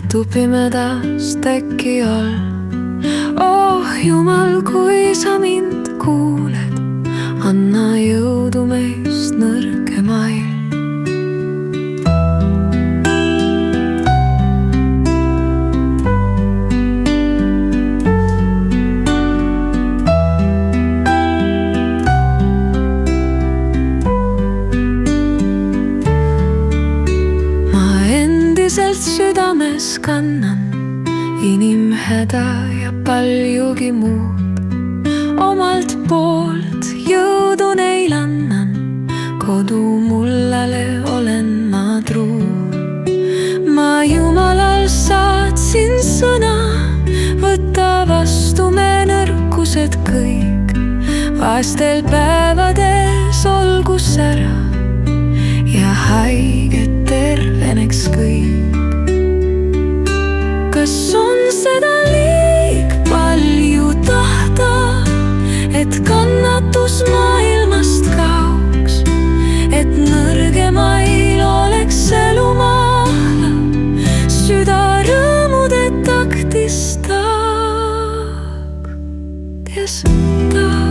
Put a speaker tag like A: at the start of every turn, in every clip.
A: õhtu pimedas teki all. Oh Jumal, kui sa mind kuuled, anna jõudu meist nõrgemail. Südames kannan inimhäda ja paljugi muud. Omalt poolt jõudu neil annan, kodu mullale olen ma truu. Ma Jumalal saatsin sõna, võta vastu me nõrkused kõik. Vastel päevades olgu sära ja haiged terveneks kõik. Kas on seda liig palju tahta, et kannatus maailmast kaoks, et nõrgemail oleks elu maala, süda rõõmude taktist taak, kes taak.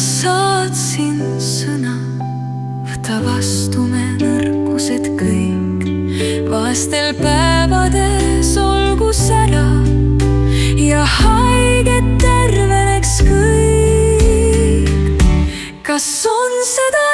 A: Saatsin sõna, võta vastu me nõrkused kõik. Vastel päevades olgu sära ja haiged terveneks kõik. Kas on seda